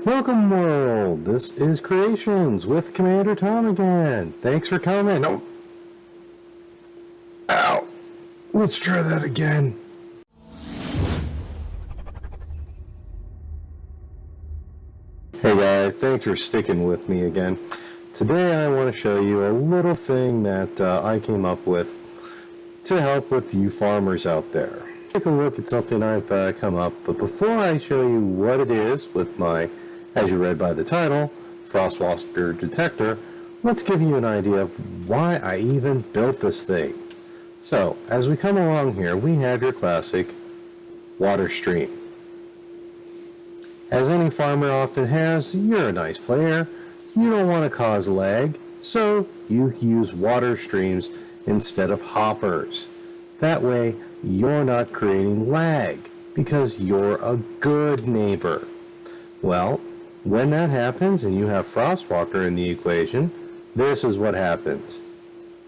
Welcome world, this is Creations with Commander Tom again. Thanks for coming. Oh, ow, let's try that again. Hey guys, thanks for sticking with me again. Today I want to show you a little thing that I came up with to help with you farmers out there. Take a look at something I've come up, but before I show you what it is with my, as you read by the title, Frostwalker Detector, let's give you an idea of why I even built this thing. So, as we come along here, we have your classic water stream. As any farmer often has, you're a nice player. You don't want to cause lag, so you use water streams instead of hoppers. That way, you're not creating lag because you're a good neighbor. Well, when that happens and you have Frostwalker in the equation, this is what happens.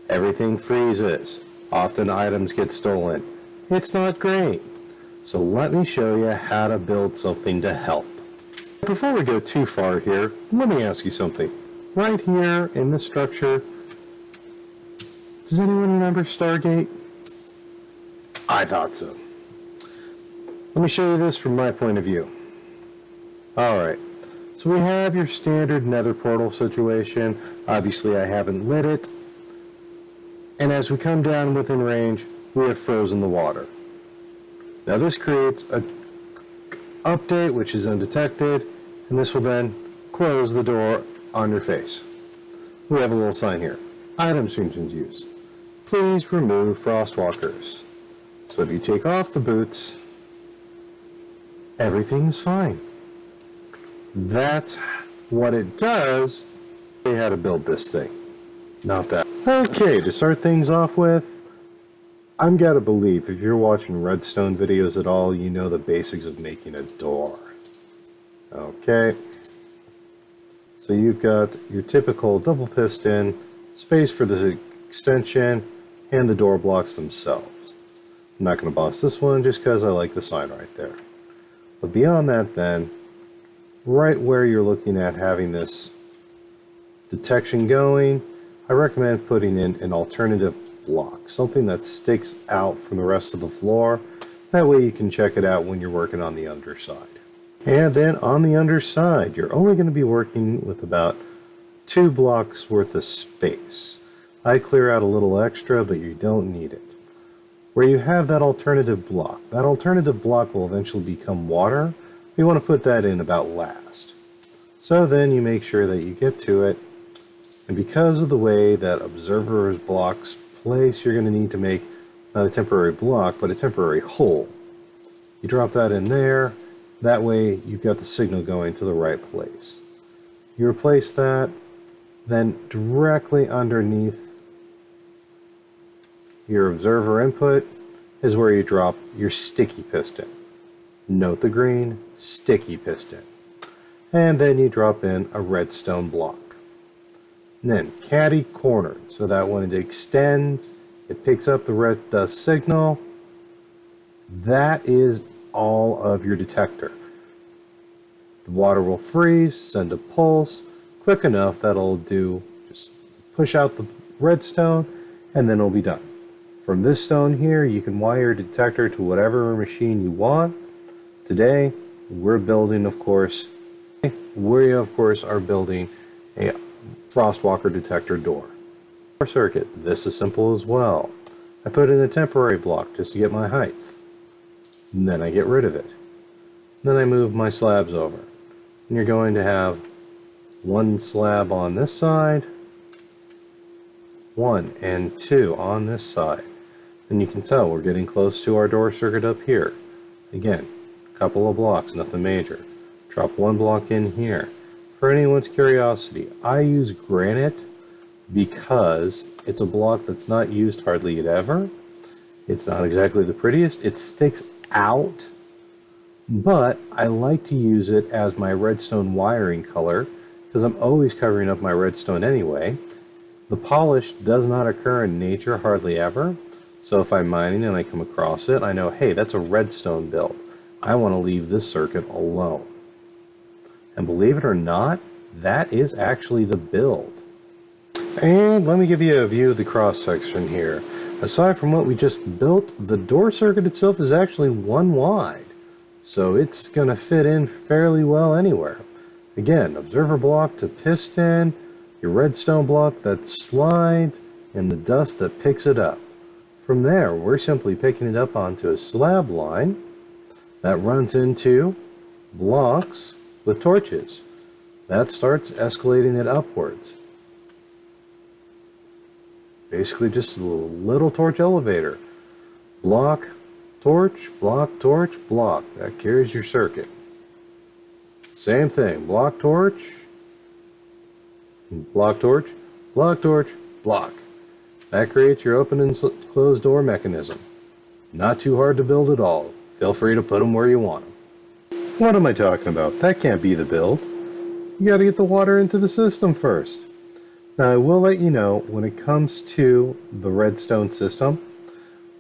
Everything freezes. Often items get stolen. It's not great. So let me show you how to build something to help. Before we go too far here, let me ask you something. Right here in this structure, does anyone remember Stargate? I thought so. Let me show you this from my point of view. Alright, so we have your standard nether portal situation. Obviously I haven't lit it. And as we come down within range, we have frozen the water. Now this creates a update which is undetected, and this will then close the door on your face. We have a little sign here. Item restrictions used. Please remove Frostwalkers. So if you take off the boots, everything is fine. That's what it does. They had to build this thing. Not that. Okay, to start things off with, I'm gotta believe if you're watching redstone videos at all, you know the basics of making a door. Okay. So you've got your typical double piston, space for the extension, and the door blocks themselves. I'm not going to boss this one just because I like the sign right there. But beyond that then, right where you're looking at having this detection going, I recommend putting in an alternative block, something that sticks out from the rest of the floor. That way you can check it out when you're working on the underside. And then on the underside, you're only going to be working with about 2 blocks worth of space. I clear out a little extra, but you don't need it. Where you have that alternative block will eventually become water. We want to put that in about last. So then you make sure that you get to it, and because of the way that observer's blocks place, you're going to need to make not a temporary block, but a temporary hole. You drop that in there. That way you've got the signal going to the right place. You replace that, then directly underneath your observer input is where you drop your sticky piston. Note the green, sticky piston. And then you drop in a redstone block. And then caddy cornered, so that when it extends, it picks up the red dust signal. That is all of your detector. The water will freeze, send a pulse, quick enough that it'll do, just push out the redstone, and then it'll be done. From this stone here, you can wire your detector to whatever machine you want. Today, we're building, of course, are building a Frostwalker detector door. Our circuit, this is simple as well. I put in a temporary block just to get my height. And then I get rid of it. Then I move my slabs over. And you're going to have 1 slab on this side, 1 and 2 on this side. And you can tell we're getting close to our door circuit up here. Again, a couple of blocks, nothing major. Drop 1 block in here. For anyone's curiosity, I use granite because it's a block that's not used hardly ever. It's not exactly the prettiest. It sticks out, but I like to use it as my redstone wiring color because I'm always covering up my redstone anyway. The polish does not occur in nature hardly ever, so if I'm mining and I come across it, I know, hey, that's a redstone build. I want to leave this circuit alone. And believe it or not, that is actually the build. And let me give you a view of the cross section here. Aside from what we just built, the door circuit itself is actually 1 wide. So it's going to fit in fairly well anywhere. Again, observer block to piston, your redstone block that slides, and the dust that picks it up. From there, we're simply picking it up onto a slab line that runs into blocks with torches. That starts escalating it upwards. Basically just a little torch elevator. Block, torch, block, torch, block. That carries your circuit. Same thing. Block, torch, block, torch, block, torch, block. That creates your open and closed door mechanism. Not too hard to build at all. Feel free to put them where you want them. What am I talking about? That can't be the build. You got to get the water into the system first. Now I will let you know when it comes to the redstone system,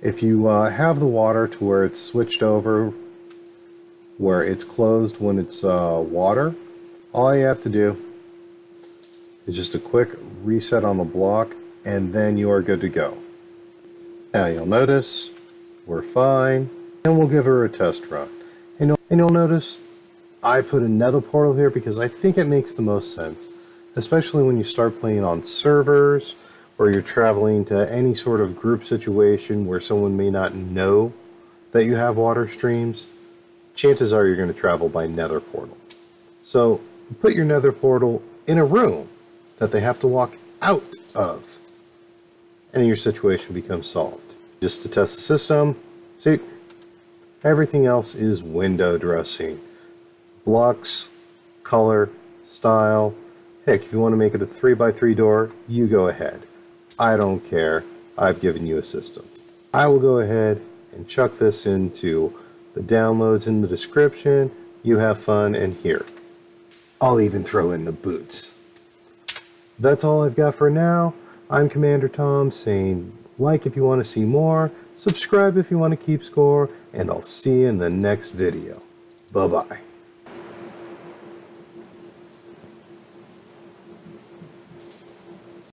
if you have the water to where it's switched over, where it's closed when it's water, all you have to do is just a quick reset on the block and then you are good to go. Now you'll notice we're fine and we'll give her a test run. And you'll notice I put a nether portal here because I think it makes the most sense, especially when you start playing on servers or you're traveling to any sort of group situation where someone may not know that you have water streams. Chances are you're going to travel by nether portal. So put your nether portal in a room that they have to walk out of, and your situation becomes solved. Just to test the system, see, everything else is window dressing. Blocks, color, style. Heck, if you want to make it a 3x3 door, you go ahead. I don't care. I've given you a system. I will go ahead and chuck this into the downloads in the description. You have fun, and here, I'll even throw in the boots. That's all I've got for now. I'm Commander Tom saying like if you want to see more, subscribe if you want to keep score, and I'll see you in the next video. Bye-bye.